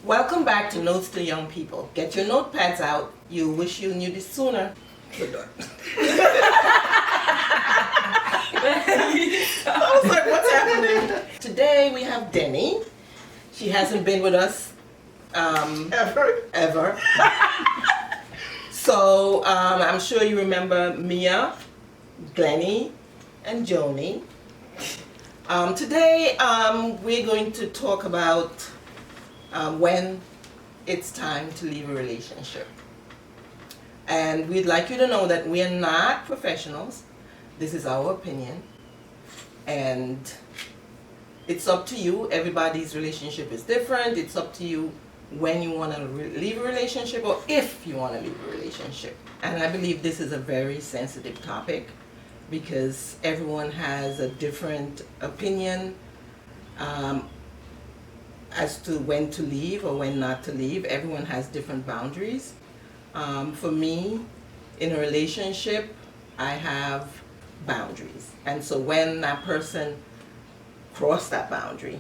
Welcome back to Notes to Young People. Get your notepads out. You wish you knew this sooner. Good Lord. I was like, what's happening? Today we have Denny. She hasn't been with us ever. So I'm sure you remember Mia, Glennie, and Joni. Today we're going to talk about when it's time to leave a relationship. And we'd like you to know that we are not professionals. This is our opinion. And it's up to you. Everybody's relationship is different. It's up to you when you want to leave a relationship or if you want to leave a relationship. And I believe this is a very sensitive topic because everyone has a different opinion as to when to leave or when not to leave. Everyone has different boundaries. For me, in a relationship, I have boundaries. And so when that person crossed that boundary,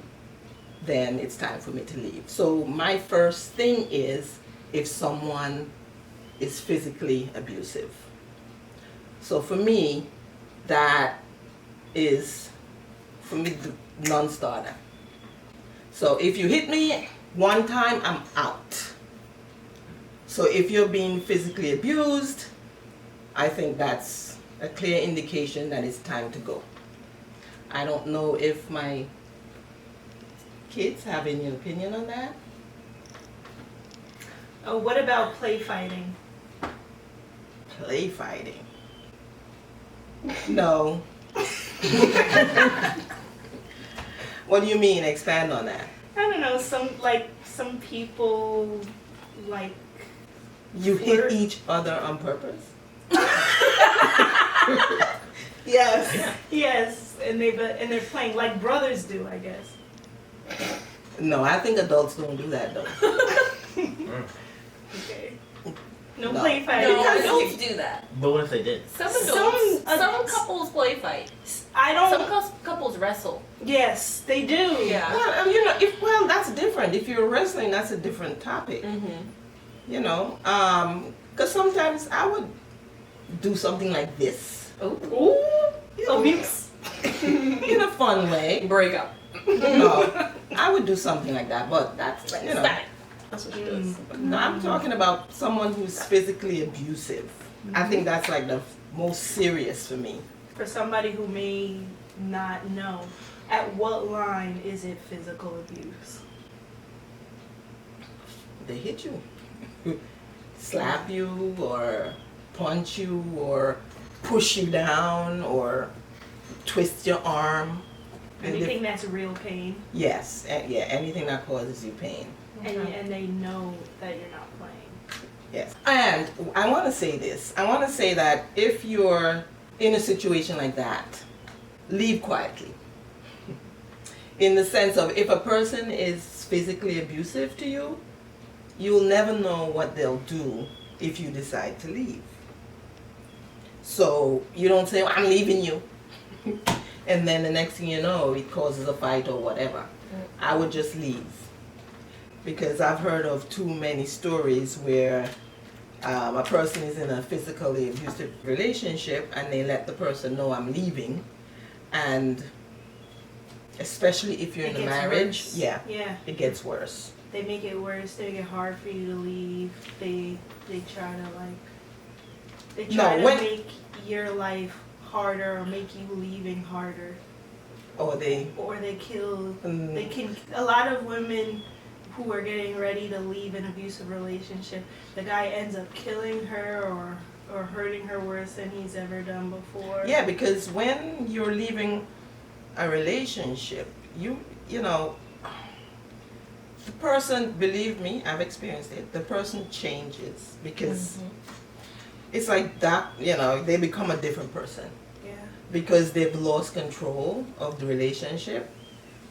then it's time for me to leave. So my first thing is if someone is physically abusive. So for me, that is, the non-starter. So if you hit me one time, I'm out. So if you're being physically abused, I think that's a clear indication that it's time to go. I don't know if my kids have any opinion on that. Oh, what about play fighting? Play fighting? No. What do you mean? Expand on that. I don't know, some people like You hit each other on purpose? Yes. Yes, and they're playing like brothers do, I guess. No, I think adults don't do that though. Okay. No No. play fighting. No, Because adults do that. But what if they did? Some adults, Some some couples play fight. I Some don't. couples wrestle. Yes, they do. Yeah. Well, well, that's different. If you're wrestling, that's a different topic. Mm-hmm. You know, because sometimes I would do something like this. Ooh. You know, Abuse. in a fun way. Break up. No, I would do something like that, but that's, you know, Stop it. that's what she does. No, I'm talking about someone who's physically abusive. I think that's like the most serious for me. For somebody who may not know, at what line is it physical abuse? They hit you, slap you, or punch you, or push you down, or twist your arm. Anything that's real pain, Yes, yeah, anything that causes you pain. and they know that you're not playing. Yes. And I want to say this. I want to say that if you're in a situation like that, leave quietly. In the sense of if a person is physically abusive to you, you'll never know what they'll do if you decide to leave. So you don't say, well, I'm leaving you. And then the next thing you know, it causes a fight or whatever. I would just leave. Because I've heard of too many stories where a person is in a physically abusive relationship and they let the person know I'm leaving. And especially if you're It in a gets marriage, worse. yeah, Yeah. it gets worse. They make it worse. They make it hard for you to leave. They try to make your life harder or make you leaving harder. Or they, Or they kill. mm, They can. A lot of women who are getting ready to leave an abusive relationship, the guy ends up killing her or hurting her worse than he's ever done before. yeah, because when you're leaving a relationship, you know, the person, believe me, I've experienced it, the person changes because it's like that, you know, they become a different person Yeah. because they've lost control of the relationship.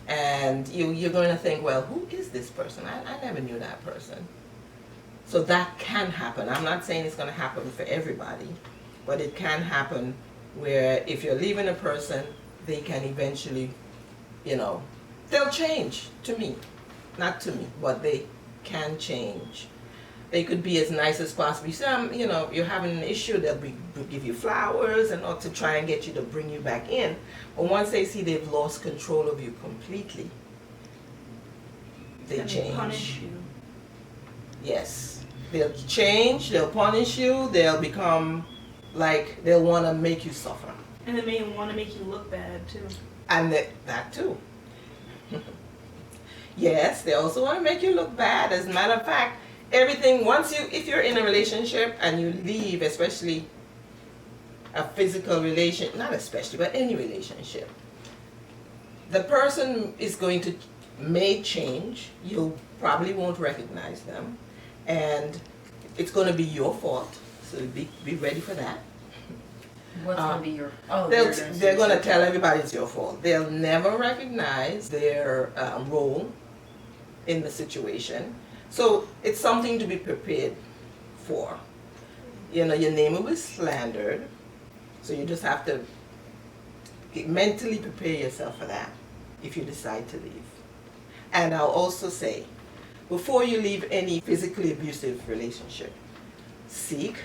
And you're going to think, well, who is this person? I never knew that person. So that can happen. I'm not saying it's going to happen for everybody, but it can happen where if you're leaving a person, they can eventually, you know, they'll change to me. Not to me, but can change. They could be as nice as possible. You say, you know, you're having an issue, they'll give you flowers and all to try and get you to bring you back in. But once they see they've lost control of you completely, they And change. they punish you. Yes. They'll change, they'll punish you, they'll become like, they'll want to make you suffer. And they may want to make you look bad too. And that too. Yes, they also want to make you look bad. As a matter of fact, everything, if you're in a relationship and you leave, especially a physical relation, not especially, but any relationship, the person is going to may change. You probably won't recognize them, and it's going to be your fault. So be ready for that. What's gonna be your? Oh, They're going to tell everybody it's your fault. They'll never recognize their role in the situation. So it's something to be prepared for. You know, your name will be slandered. So you just have to mentally prepare yourself for that if you decide to leave. And I'll also say, before you leave any physically abusive relationship, seek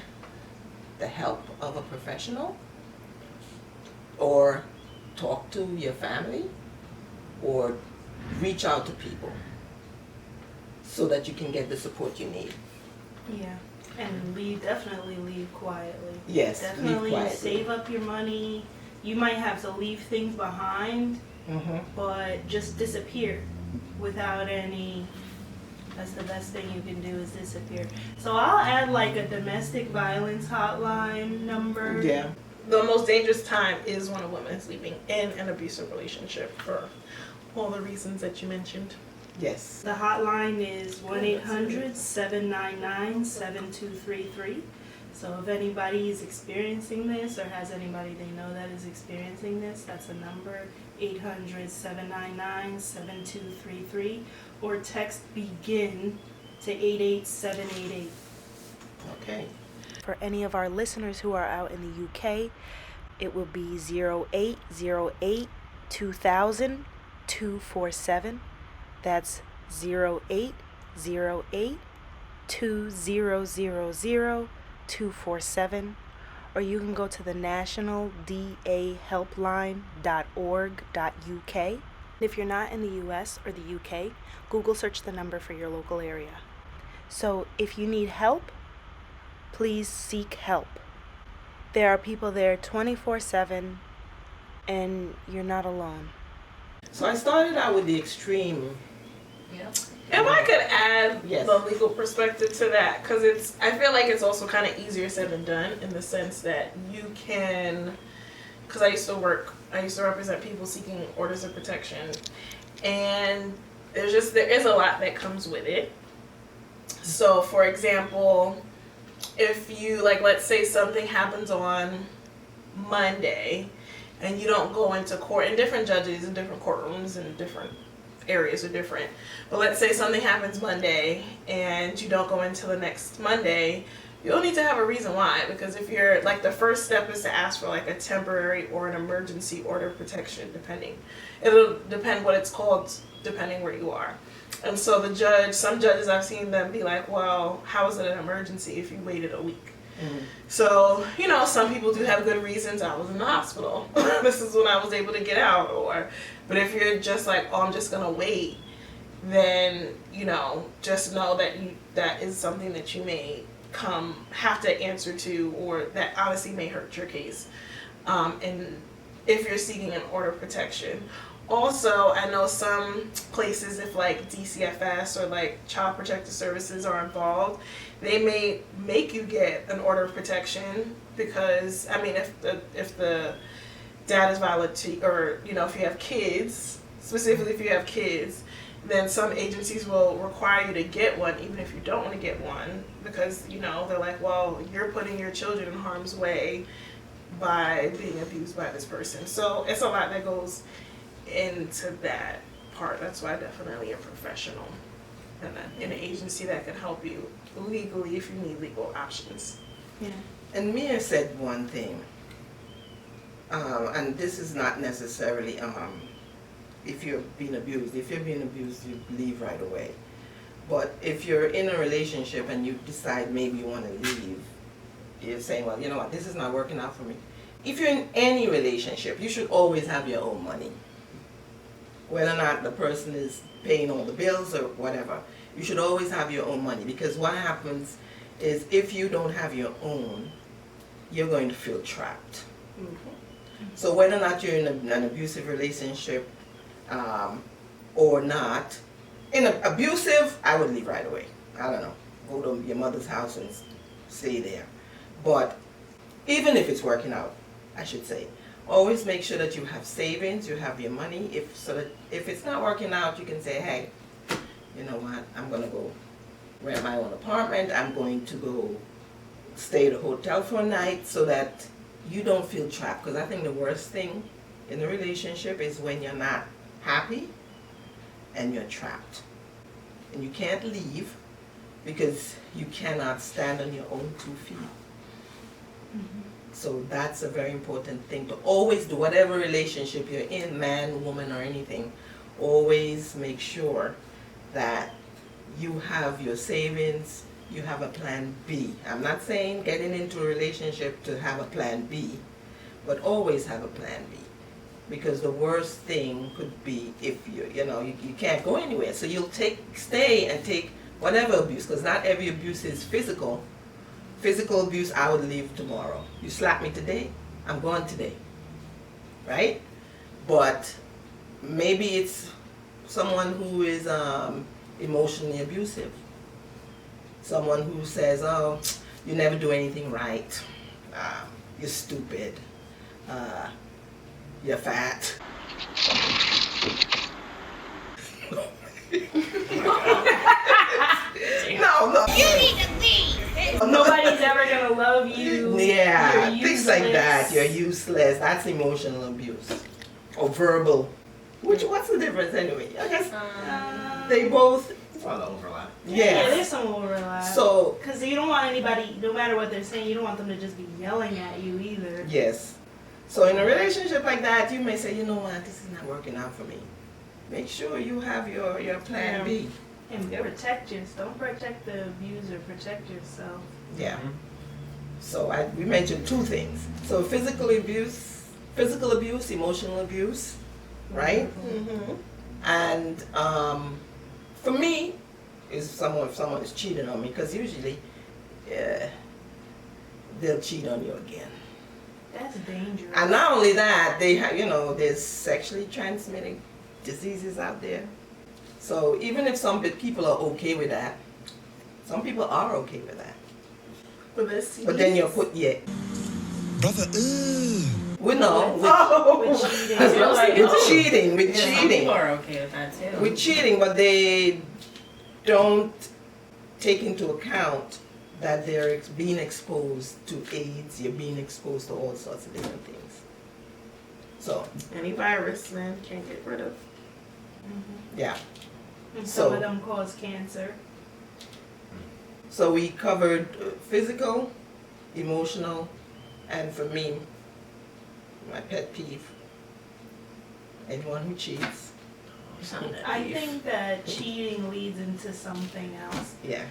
the help of a professional, or talk to your family, or reach out to people so that you can get the support you need. Yeah. And definitely leave quietly. Yes, Definitely leave quietly. save up your money. You might have to leave things behind, but just disappear without any. That's the best thing you can do, is disappear. So I'll add like a domestic violence hotline number. Yeah. The most dangerous time is when a woman is leaving in an abusive relationship for all the reasons that you mentioned. Yes. The hotline is 1-800-799-7233. So if anybody is experiencing this or has anybody they know that is experiencing this, that's a number, 800-799-7233, or text BEGIN to 88788. Okay. For any of our listeners who are out in the UK, it will be 0808 2000 247. That's 0808 2000 247. Or you can go to the nationaldahelpline.org.uk. If you're not in the US or the UK, Google search the number for your local area. So if you need help, please seek help. There are people there 24/7, and you're not alone. So I started out with the extreme. Yep. If I could add Yes. the legal perspective to that, because I feel like it's also kind of easier said than done in the sense that you can, because I used to represent people seeking orders of protection, and there is a lot that comes with it. So for example, if you, like, let's say something happens on Monday and you don't go into court, and different judges and different courtrooms and different areas are different, but let's say something happens Monday and you don't go into the next Monday, you'll need to have a reason why, because if you're, like, the first step is to ask for like a temporary or an emergency order of protection, it'll depend what it's called depending where you are. And so some judges, I've seen them be like, well, how is it an emergency if you waited a week? So, you know, some people do have good reasons. I was in the hospital. This is when I was able to get out. But if you're just like, oh, I'm just going to wait, then, you know, just know that is something that you may have to answer to, or that honestly may hurt your case. And if you're seeking an order of protection. Also, I know some places, if like DCFS or like Child Protective Services are involved, they may make you get an order of protection, because, I mean, if the dad is violent to, or, you know, if you have kids, specifically if you have kids, then some agencies will require you to get one even if you don't want to get one, because, you know, they're like, well, you're putting your children in harm's way by being abused by this person. So it's a lot that goes into that part. That's why definitely a professional and an agency that can help you legally if you need legal options. Yeah. And Mia said one thing, and this is not necessarily if you're being abused. If you're being abused, you leave right away. But if you're in a relationship and you decide maybe you want to leave, you're saying, well, you know what, this is not working out for me. If you're in any relationship, you should always have your own money. Whether or not the person is paying all the bills or whatever, you should always have your own money, because what happens is if you don't have your own, you're going to feel trapped. So whether or not you're in an abusive relationship or not, in an abusive, I would leave right away. I don't know, go to your mother's house and stay there. But even if it's working out, I should say, always make sure that you have savings, you have your money, so that if it's not working out, you can say, hey, you know what, I'm going to go rent my own apartment, I'm going to go stay at a hotel for a night, so that you don't feel trapped. Because I think the worst thing in a relationship is when you're not happy and you're trapped. And you can't leave because you cannot stand on your own 2 feet. So that's a very important thing to always do. Whatever relationship you're in, man, woman, or anything, always make sure that you have your savings, you have a plan B. I'm not saying getting into a relationship to have a plan B, but always have a plan B. Because the worst thing could be if you can't go anywhere. So you'll stay and take whatever abuse, because not every abuse is physical. Physical abuse, I would leave tomorrow. You slap me today, I'm gone today. Right? But maybe it's someone who is emotionally abusive. Someone who says, oh, you never do anything right. You're stupid. You're fat. No. You need to leave. Nobody's ever gonna love you. Yeah, You're things like that. useless. You're useless. That's emotional abuse. Or verbal. What's the difference anyway? I guess they both. It's a lot of overlap. Yeah, Yes. there's some overlap. So, Because you don't want anybody, no matter what they're saying, you don't want them to just be yelling at you either. yes. So in a relationship like that, you may say, you know what, this is not working out for me. Make sure you have your plan B. And Yep. protect yourself. Don't protect the abuser, protect yourself. Yeah. So we mentioned 2 things. So physical abuse, emotional abuse, right? And for me, if someone is cheating on me, because usually they'll cheat on you again. That's dangerous. And not only that, they have, there's sexually transmitted diseases out there. So even if some people are okay with that, some people are okay with that. But then you're put, Brother, we know, With cheating. with cheating, People are okay with that too. with cheating, but they don't take into account that they're being exposed to AIDS, you're being exposed to all sorts of different things. So, Any virus, man, can't get rid of. yeah. And So- some of them cause cancer. So we covered physical, emotional, and for me, my pet peeve, anyone who cheats. I think that cheating leads into something else. Yeah.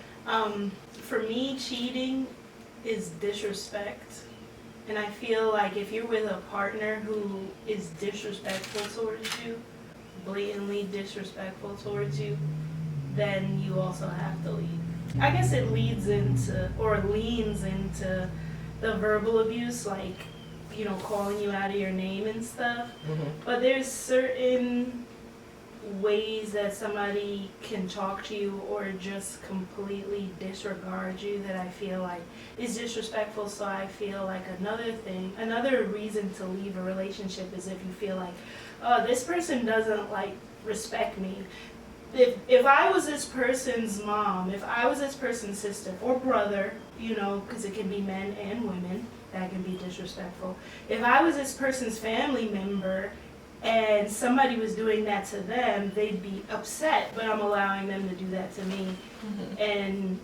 For me, cheating is disrespect. And I feel like if you're with a partner who is disrespectful towards you, blatantly disrespectful towards you, then you also have to leave. I guess it leans into the verbal abuse, like, calling you out of your name and stuff. But there's certain ways that somebody can talk to you or just completely disregard you that I feel like is disrespectful. So I feel like another reason to leave a relationship is if you feel like, oh, this person doesn't respect me. If I was this person's mom, if I was this person's sister or brother, because it can be men and women that can be disrespectful. If I was this person's family member and somebody was doing that to them, they'd be upset, but I'm allowing them to do that to me. And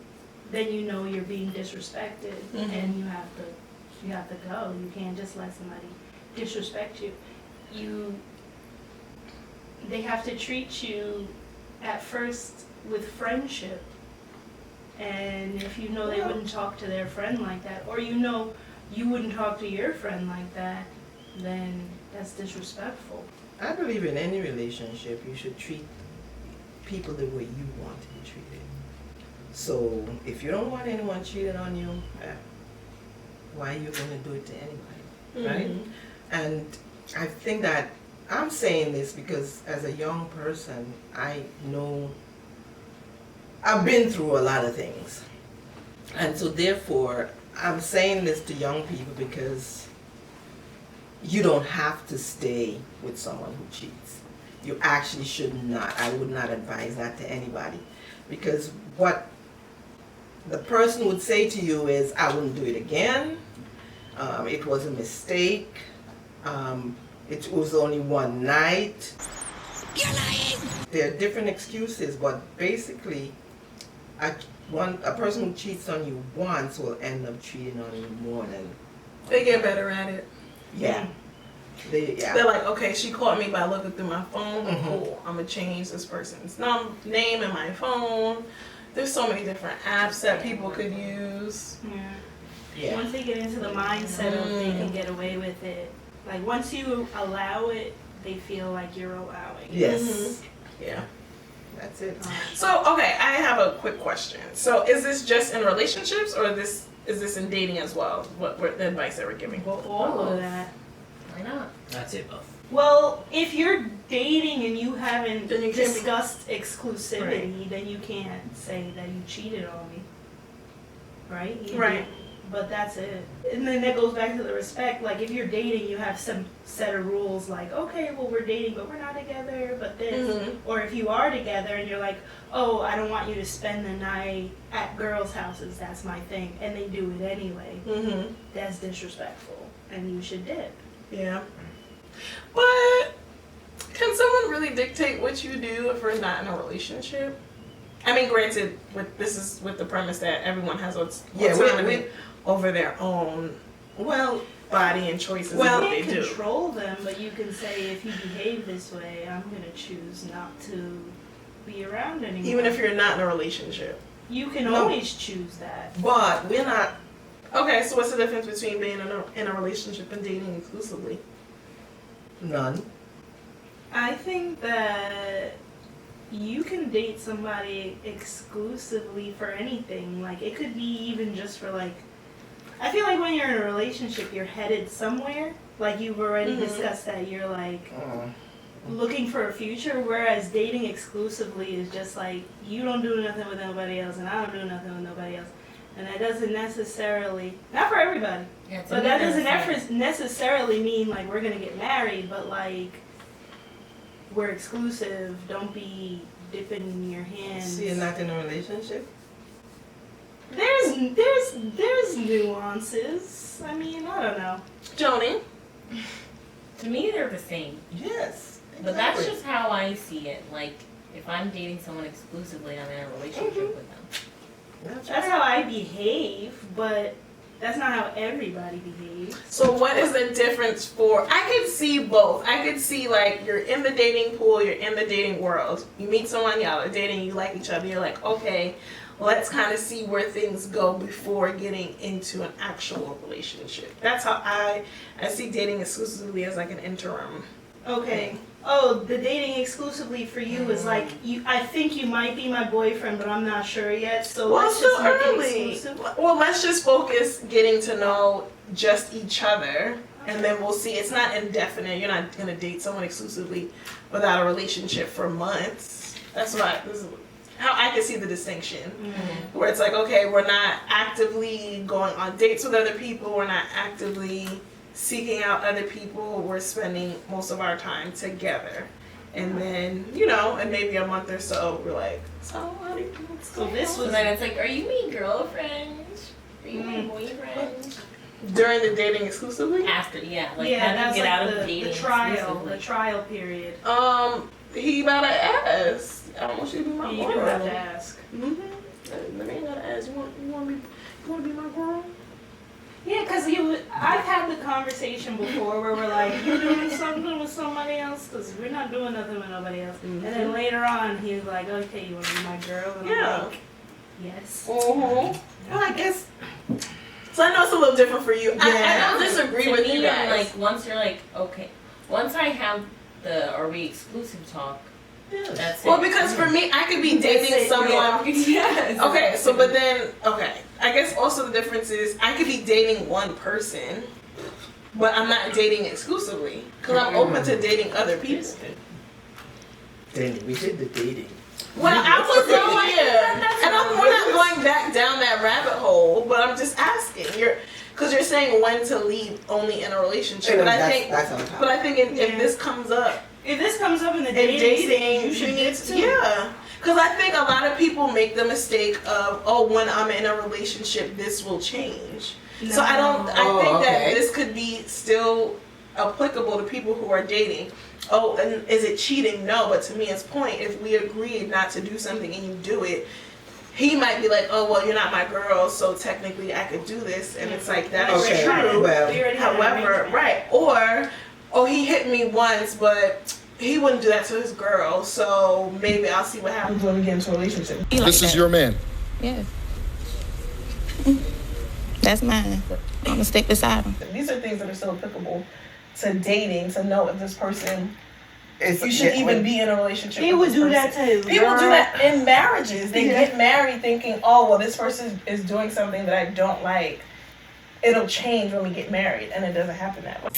then you're being disrespected and you have to go. You can't just let somebody disrespect you. They have to treat you at first with friendship. And if you know they wouldn't talk to their friend like that, or you know you wouldn't talk to your friend like that, then that's disrespectful. I believe in any relationship, you should treat people the way you want to be treated. So if you don't want anyone cheating on you, why are you going to do it to anybody, right? And I think that I'm saying this because as a young person, I know I've been through a lot of things. And so therefore, I'm saying this to young people because you don't have to stay with someone who cheats. You actually should not. I would not advise that to anybody. Because what the person would say to you is, I wouldn't do it again. It was a mistake. It was only one night. You're lying. There are different excuses, but basically, a person who cheats on you once will end up cheating on you more than. They get better at it. Yeah. They're like, okay, she caught me by looking through my phone. Cool, I'm gonna change this person's name in my phone. There's so many different apps that people could use. Yeah. Once they get into the mindset of they can get away with it, like once you allow it, they feel like you're allowing it. Yes. Yeah. That's it. So, okay, I have a quick question. So, is this just in relationships, or is this in dating as well? What the advice that we're giving? Well, all of that. Why not? That's it, both. Well, if you're dating and you haven't Then you can't be- discussed exclusivity, then you can't say that you cheated on me. Right? You Right. didn't. But that's it. And then that goes back to the respect. Like, if you're dating, you have some set of rules like, okay, well, we're dating, but we're not together, but this. Or if you are together and you're like, oh, I don't want you to spend the night at girls' houses, that's my thing. And they do it anyway. That's disrespectful. And you should dip. Yeah. But can someone really dictate what you do if we're not in a relationship? I mean, granted, this is with the premise that everyone has autonomy over their own body and choices of what they You can't do. control them, but you can say, if you behave this way, I'm going to choose not to be around anymore. Even if you're not in a relationship. You can always choose that. But we're not. Okay, so what's the difference between being in a relationship and dating exclusively? None. I think that you can date somebody exclusively for anything. Like, it could be even just for, like, I feel like when you're in a relationship, you're headed somewhere. Like, you've already discussed that. You're, like, looking for a future, whereas dating exclusively is just, like, you don't do nothing with nobody else, and I don't do nothing with nobody else. And that doesn't necessarily, not for everybody, but that doesn't necessarily mean, like, we're going to get married, but, like, we're exclusive. Don't be dipping your hands. So you're not in a relationship? There's nuances. I mean, I don't know. Joni? To me, they're the same. Yes. But that's just how I see it. Like, if I'm dating someone exclusively, I'm in a relationship with them. That's how I behave, but that's not how everybody behaves. So what is the difference for, I could see both. I could see, like, you're in the dating pool, you're in the dating world. You meet someone, y'all are dating, you like each other, you're like, okay, let's kind of see where things go before getting into an actual relationship. That's how I see dating exclusively as like an interim. Okay. Oh, the dating exclusively for you is like, I think you might be my boyfriend, but I'm not sure yet. So Well, let's still just make it early. exclusive. Well, let's just focus getting to know just each other, and then we'll see. It's not indefinite. You're not gonna date someone exclusively without a relationship for months. This is how I can see the distinction, where it's like, okay, we're not actively going on dates with other people. We're not actively seeking out other people. We're spending most of our time together. And then, and maybe a month or so, we're like, so how do you do? So this So was then it's like, are you my girlfriend? Are you my boyfriend? During the dating exclusively? After, yeah. Like, yeah, how do that's you get out like of dating the exclusively? trial period. He about to ask. I don't want you to be my You girl. do have to ask. The man gotta ask. You want to be my girl? Yeah, because I've had the conversation before where we're like, you doing something with somebody else? Because we're not doing nothing with nobody else. And then later on, he's like, okay, you want to be my girl? And Yeah. I'm like, yes. Well, I guess. So I know it's a little different for you. I Yeah. don't disagree To with me, you guys. like once you're like, okay, once I have the are we exclusive talk, that's well, it. because for me, I could be dating someone. Yes. Okay, so but then I guess also the difference is I could be dating one person, but I'm not dating exclusively because I'm open to dating other people. Danny, we did the dating. Well, I was earlier, and we're not going back down that rabbit hole. But I'm just asking, because you're saying when to leave only in a relationship. But I think, that's on top. but I think if this comes up. If this comes up in the And dating, dating, stage, you should need get to, to. yeah. Because I think a lot of people make the mistake of, oh, when I'm in a relationship, this will change. So I Oh, think that okay. this could be still applicable to people who are dating. Oh, and is it cheating? No, but to me, it's point. If we agreed not to do something and you do it, he might be like, oh, well, you're not my girl, so technically I could do this. And it's like, that is Okay, true. well, We already had an However, arrangement. right, or, oh, he hit me once, but he wouldn't do that to his girl, so maybe I'll see what happens when we get into a relationship. This is your man. Yes. That's mine. I'm gonna stick beside him. These are things that are still applicable to dating, to know if this person, It's, you should even be in a relationship He with would this do that person. too. People do girl. that in marriages. They Yeah. get married thinking, oh, well, this person is doing something that I don't like. It'll change when we get married, and it doesn't happen that way.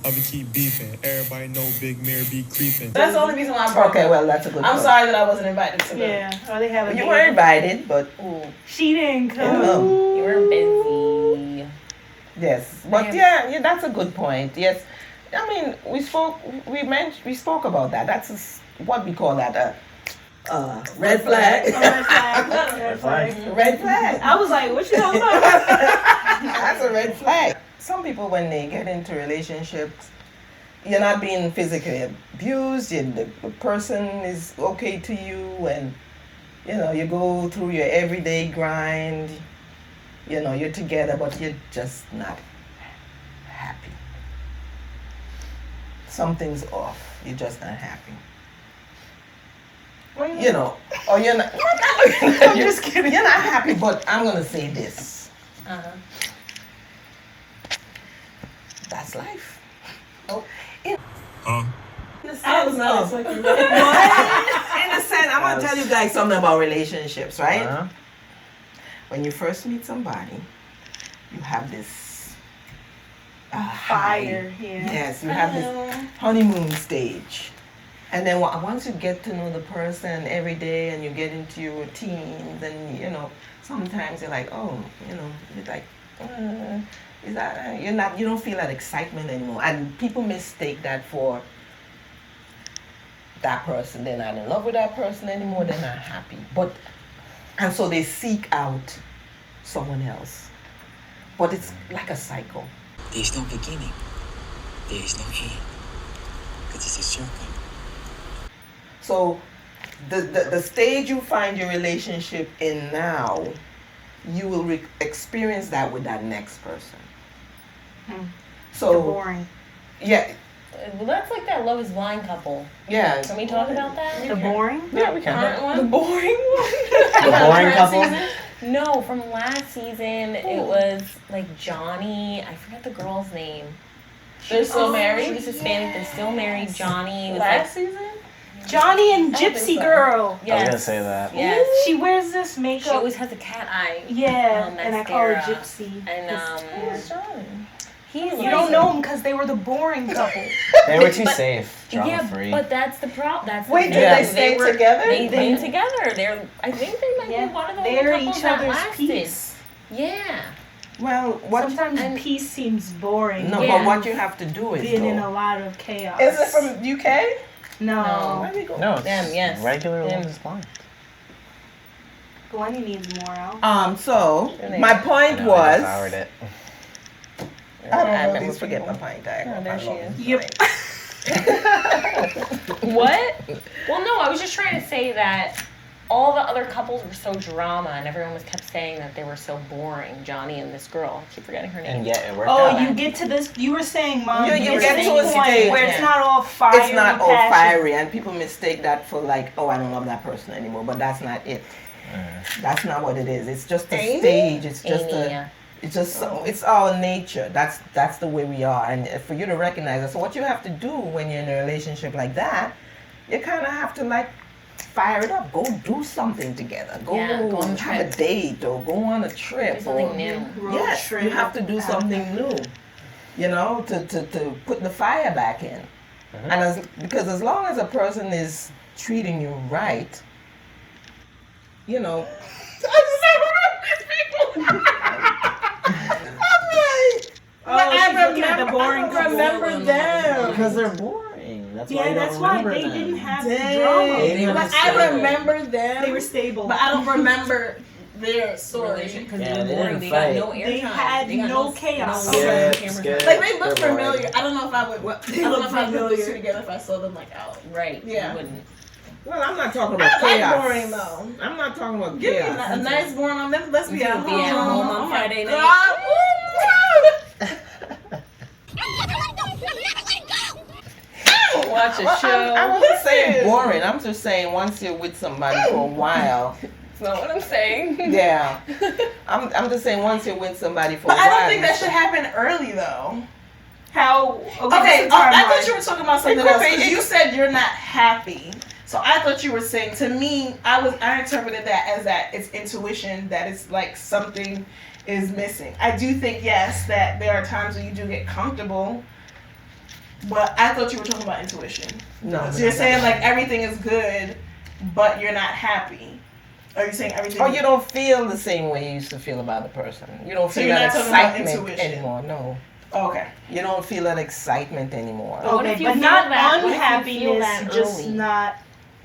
I would keep beefing. Everybody know Big Mary be creeping. That's the only reason why I brought Okay, it up. well, that's a good I'm point. sorry that I wasn't invited to the. Yeah, or they have a You date. were invited, but She didn't come. Yeah. You were busy. yes. But yeah, that's a good point. Yes. I mean, we spoke about that. That's what we call that red flag. Red flag. Red flag. Red flag. I was like, what you talking about? That's a red flag. Some people, when they get into relationships, you're not being physically abused, the person is okay to you, and you go through your everyday grind, you're together, but you're just not happy. Something's off. You're just not happy. Or you're not. I'm just kidding. You're not happy, but I'm gonna say this. That's life. Huh? I was not Oh. expecting In a sense, I'm gonna tell you guys something about relationships, right? Uh-huh. When you first meet somebody, you have this Fire, yeah. Yes, you have this honeymoon stage. And then once you get to know the person every day and you get into your routines and, sometimes you're like, oh, you're like, is that, you don't feel that excitement anymore. And people mistake that for that person. They're not in love with that person anymore. They're not happy. And so they seek out someone else. But it's like a cycle. There's no beginning. There is no end. Because it's a circle. So the stage you find your relationship in now, you will experience that with that next person. So The boring. yeah, Well, that's like that Love Is Blind couple. yeah. Can we talk about that? The boring? Yeah, we can. The boring one? The boring couple? No, from last season, it was like Johnny. I forgot the girl's name. They're still She married. was Hispanic. They're still married. Johnny was Last season? Johnny and I don't think Gypsy so. Girl. I was Yes. gonna say that. Yes. She wears this She makeup. always has a cat eye. Yeah, um, and I call her mascara. Gypsy. And he's You don't know them because they were the boring couple. They were too safe. Drama Yeah, free. but that's the problem. That's the Wait, thing. did they stay were, together? They've been together. I think they might Yeah, be one of the they're only couples each that other's lasted. piece. Yeah. Well, what? Sometimes and- peace seems boring. No, Yeah. but what you have to do is Being in a though. lot of chaos. Is it from UK? No. Where we go? No, it's Them, yes. regular Them. Love Is Blind. Glennie needs more out. So Really? my point I was. devoured it. I don't know. remember Please forget my people. pint. I there I she love is. this Yep. pint. What? Well, no, I was just trying to say that all the other couples were so drama, and everyone was kept saying that they were so boring. Johnny and this girl, I keep forgetting her name. And yet it worked Oh, out. you get to this. You were saying, Mom, You you get get to to a a point stage, where it's yeah. not all fire. It's not and all passion. fiery, and people mistake that for like, oh, I don't love that person anymore. But that's not it. That's not what it is. It's just a stage. It's just Amy, a. yeah. It's just it's our nature. That's the way we are, and for you to recognize that. So what you have to do when you're in a relationship like that, you kind of have to like fire it up. Go do something together. Go, Yeah, go on a have a trip. date or go on a trip. Do something or, new. Yes, you have to do something new. You know, to put the fire back in. And because as long as a person is treating you right, you know. I remember them. Because they're boring. That's why Yeah, you that's don't why remember they them. didn't have Dang. drama. They were But stable. I remember them. They were stable. But I don't remember their story. Because Yeah, they they were boring. didn't They fight. got no airtime. They had got no chaos. no Scared, camera scared. time. Like they look They're boring. familiar. I don't know if I would. I They don't look know if I would put those familiar. two together if I saw them like out. Right. Yeah. You wouldn't. Well, I'm not talking about I like chaos. boring though. I'm not talking about Give me chaos. a nice boring on them. Let's be You at could home. be at home on Oh my Friday night. God. Watch a show. I wasn't saying boring. I'm just saying once you're with somebody for a while. That's not what I'm saying. Yeah. I'm just saying once you're with somebody for But a I while. don't think that should happen early though. How? Okay, what's the I timeline? thought you were talking about something else. 'Cause you said you're not happy. So I thought you were saying to me, I interpreted that as that it's intuition, that it's like something is missing. I do think yes that there are times when you do get comfortable, but I thought you were talking about intuition. No. So you're saying like everything is good, but you're not happy. Are you saying everything? Or you don't feel the same way you used to feel about the person. You don't So feel you're that not talking about excitement intuition. anymore. No. Okay. You don't feel that excitement anymore. What Okay, if you but feel not that? What if you feel unhappiness, that just early? not.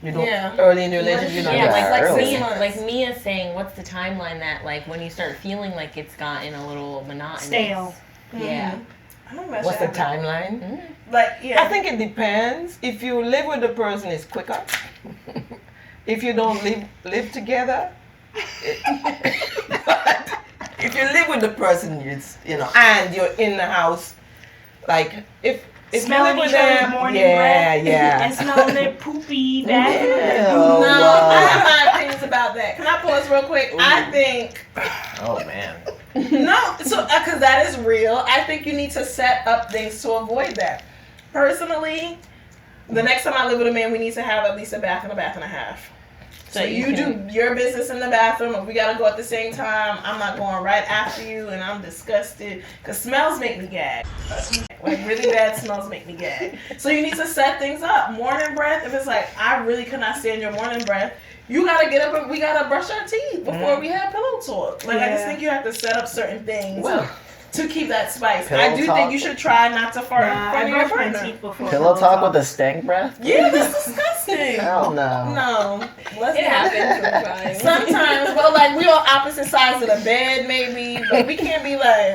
You don't Yeah. early in the relationship you don't Yeah, get like early. Mia, like Mia's saying, what's the timeline that like when you start feeling like it's gotten a little monotonous? Stale. Yeah. I think that What's should the happen. timeline? Like yeah. I think it depends. If you live with the person, it's quicker. If you don't live together, but if you live with the person, it's and you're in the house, like if you Smelling live with each other's them, morning yeah, breath yeah. and smelling their poopy back. Oh, No, wow. I have my opinions about that. Can I pause real quick? I think Oh man. no, so because that is real. I think you need to set up things to avoid that. Personally, the next time I live with a man, we need to have at least a bath and a half. So you do your business in the bathroom. If we gotta go at the same time, I'm not going right after you, and I'm disgusted because smells make me gag. Like really bad smells make me gag. So you need to set things up. Morning breath. If it's like I really cannot stand your morning breath, you gotta get up and we gotta brush our teeth before we have pillow talk. Like I just think you have to set up certain things to keep that spice. I Pillow do talk? think you should try not to fart in Nah, front I of your brushed my partner. teeth before. Pillow talk with a stank breath? Yeah, that's disgusting. Hell no. No, let's It not. happens sometimes. Sometimes, but like we on opposite sides of the bed, maybe, but we can't be like.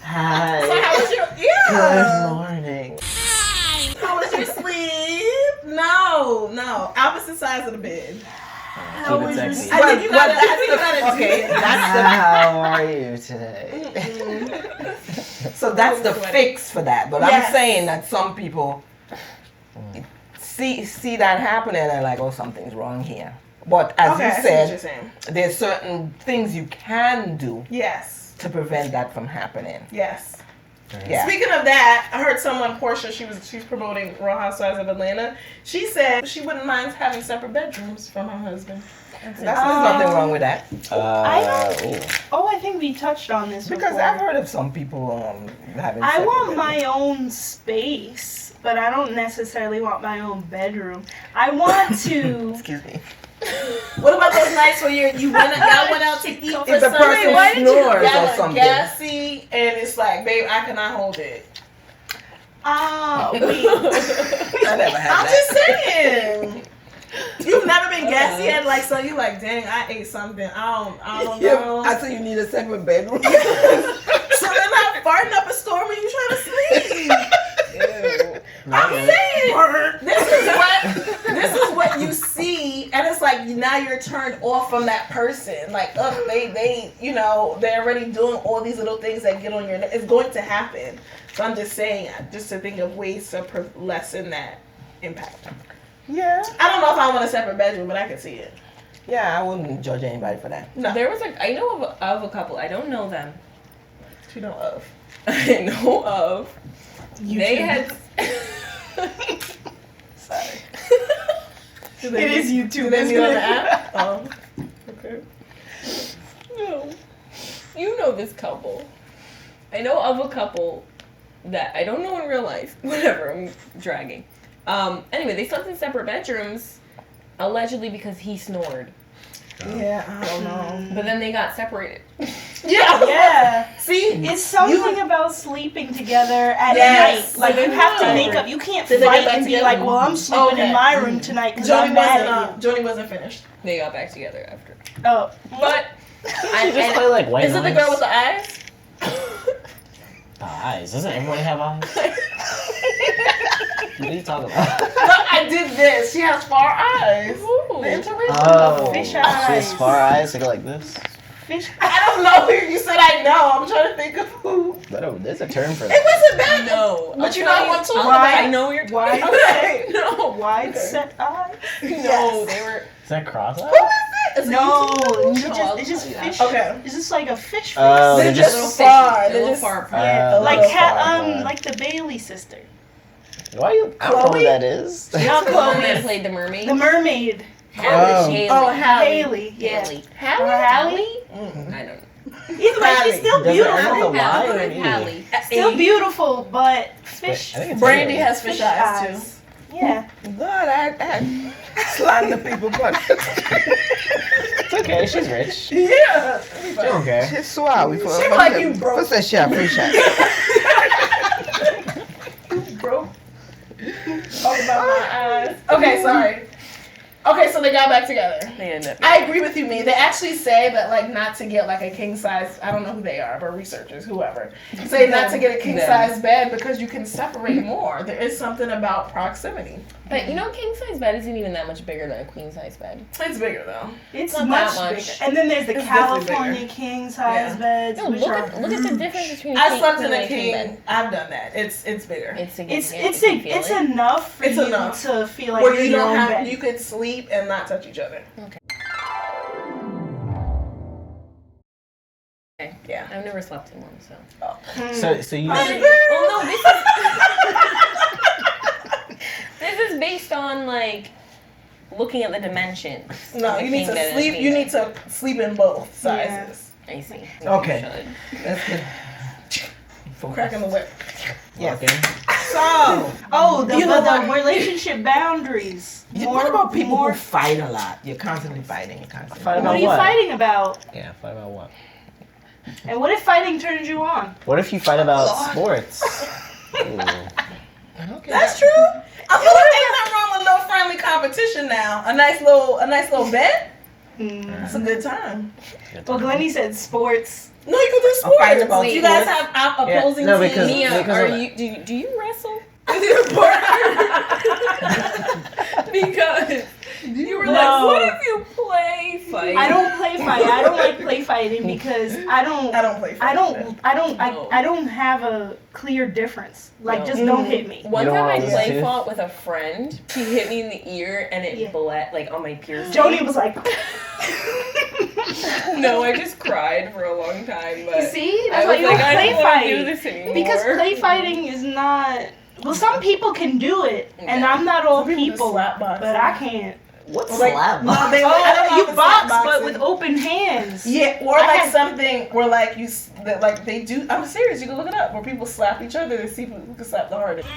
Hi. So how was your Good morning. How was your sleep? No, opposite sides of the bed. Keep it sexy. I think you gotta. Okay, How are you today? so that's the fix for that. But Yes. I'm saying that some people see that happening and they're like, oh, something's wrong here. But as Okay, I you see what you're said, saying. there's certain things you can do Yes. to prevent that from happening. Yes. Yeah. Speaking of that, I heard someone, Portia, she's promoting Real Housewives of Atlanta. She said she wouldn't mind having separate bedrooms from her husband. There's nothing wrong with that. I think we touched on this Because before. I've heard of some people having I separate want bedrooms. my own space, but I don't necessarily want my own bedroom. I want to. Excuse me. What about those nights where y'all went out to eat for If the Sunday? person Why did you snores or y'all are something. gassy and it's like, babe, I cannot hold it. Wait. I never had I'm that. just saying. You've never been gassy and like so you like, dang, I ate something. I don't know. I thought you need a separate bedroom. So then I'm farting up a storm and you trying to sleep. I'm saying this is what you see, and it's like like now you're turned off from that person. Like, ugh, they, you know, they're already doing all these little things that get on your. It's going to happen. So I'm just saying, just to think of ways to lessen that impact. Yeah. I don't know if I want a separate bedroom, but I can see it. Yeah, I wouldn't judge anybody for that. No, There was I know of a couple. I don't know them. you know of. I know of. They had. Sorry. It is YouTube. Do they meet on the app? Oh, okay. No. You know this couple. I know of a couple that I don't know in real life. Whatever, I'm dragging. Anyway, they slept in separate bedrooms, allegedly because he snored. Yeah, I don't know. But then they got separated. Yeah. See, It's something about sleeping together at Yes. night. Like, you have to make up. You can't Did they get fight back and be together? like, well, I'm sleeping Okay. in my room tonight because Joni I'm mad wasn't. at you. Joni wasn't finished. They got back together after. Oh. But You just play like white Is it the noise. girl with the eyes? The eyes. Doesn't everybody have eyes? What are you talking about? No, I did this. She has far eyes. Ooh. The interracial Oh, couple. Fish she has eyes. far eyes to go like this. Fish. I don't know who you said I know. I'm trying to think of who. No, there's a term for It that. wasn't bad. No. But you know I want to. I know you're Why? Okay. No. Wide set eyes? No, they were. Is that cross eyes? Who is it? Is it No, YouTube? it's just fish. Okay. It's just like a fish face. Oh, They're they're just just. far. They're a They're little just far apart. Yeah, like little cat, far. like the Bailey sister. Why you? I don't know who that is. Not The one that Chloe. played the mermaid. The mermaid. Haley. Oh, Hallie. Haley. Yeah. Haley. Hallie? I don't know. Either way, she's still Does it end beautiful. with a Y or an E? Hallie. Still beautiful, but fish. I think it's Brandy Haley. has fish eyes too. Yeah. God, I slander people, but It's okay. She's rich. Yeah. She don't care. she's suave. She like you broke. What's that shit? Appreciate. Bro. Talk about my eyes. Okay, sorry. Okay, so they got back together. They end up. I agree with you, me. They actually say that, like, not to get, like, a king size, I don't know who they are, but researchers, whoever, say not to get a king size bed because you can separate more. There is something about proximity. But you know, king size bed isn't even that much bigger than a queen size bed. It's bigger, though. It's Not much that bigger. much. And then there's the It's definitely California bigger. king size Yeah. beds, No, which look are at the difference between. I king, slept in queen a and king. bed. I've done that. It's bigger. It's it's enough for It's you enough. to feel like Where you're you your don't own have, bed. you could sleep and not touch each other. Okay. Yeah. I've never slept in one, so. So you. Well, no, this is based on like looking at the dimensions. No, of you a need king to bed and a sleep. queen You bed. need to sleep in both sizes. I see. Okay. You That's good. Cracking the whip. Yes. Okay. So, The relationship boundaries. what about people more who fight a lot? You're constantly fighting. You're constantly. Fight What about are you what? fighting about? Yeah, fight about what? And what if fighting turns you on? What if you fight about sports? Ooh. Okay. That's true. I feel like ain't nothing wrong with no friendly competition now. A nice little bet. That's a good time. Well, Glennie said sports. No, you can do I'll fight sports. about You guys sports. have opposing No, teams. because- Mia, because are of- you? Do you wrestle? Because you were like, No. what if you play fight? I don't play fight. I don't like play fighting because I don't play. I don't have a clear difference. Like, No. just don't hit me. One You don't time I wanna play lose. fought with a friend. She hit me in the ear and it Yeah. bled like on my piercing. Joni was like, No, I just cried for a long time. But you see? I That's why was you like, don't I play don't want to do fight. this anymore. Because play fighting is not. Well, some people can do it, and Yeah. I'm not all Some people people, just slap box. but I can't. What's Like, slap? no, they, I don't know You if it's box, slap but boxing. with open hands. Yeah, or I like have- something where like that like they do. I'm serious. You can look it up where people slap each other to see who can slap the hardest.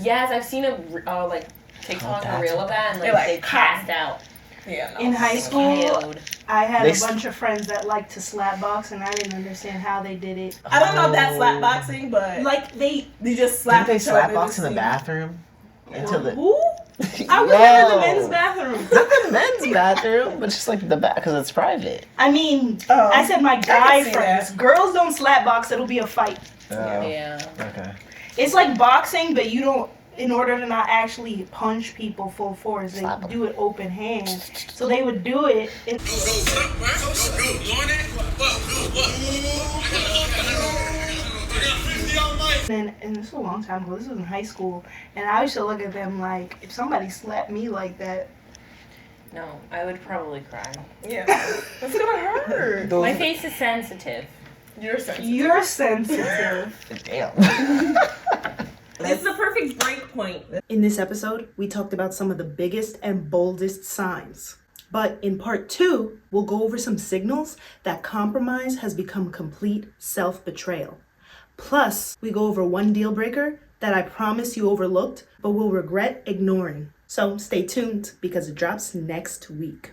yes, I've seen a like TikTok that's reel of that, and They, like like, they passed out. Yeah. No. In high school, KO'd. I had They a s- bunch of friends that liked to slap box, and I didn't understand how they did it. I don't know if that's slap boxing, but Like they, you just slap Didn't they each other. slap box to in the see. bathroom? Until the who? I was in the Yo. men's bathroom. Not the men's bathroom, but just like the back because it's private. I mean, Oh, I said my I guy can see friends. that. Girls don't slap box. It'll be a fight. Oh. Yeah. Okay. It's like boxing, but you don't. In order to not actually punch people full force, they do it open hand. So they would do it. And this was a long time ago. This was in high school, and I used to look at them like, if somebody slapped me like that, No, I would probably cry. Yeah, that's gonna hurt. My face is sensitive. You're sensitive. you're sensitive. Damn. This is the perfect break point. In this episode, we talked about some of the biggest and boldest signs. But in part 2, we'll go over some signals that compromise has become complete self-betrayal. Plus, we go over one deal breaker that I promise you overlooked, but will regret ignoring. So stay tuned because it drops next week.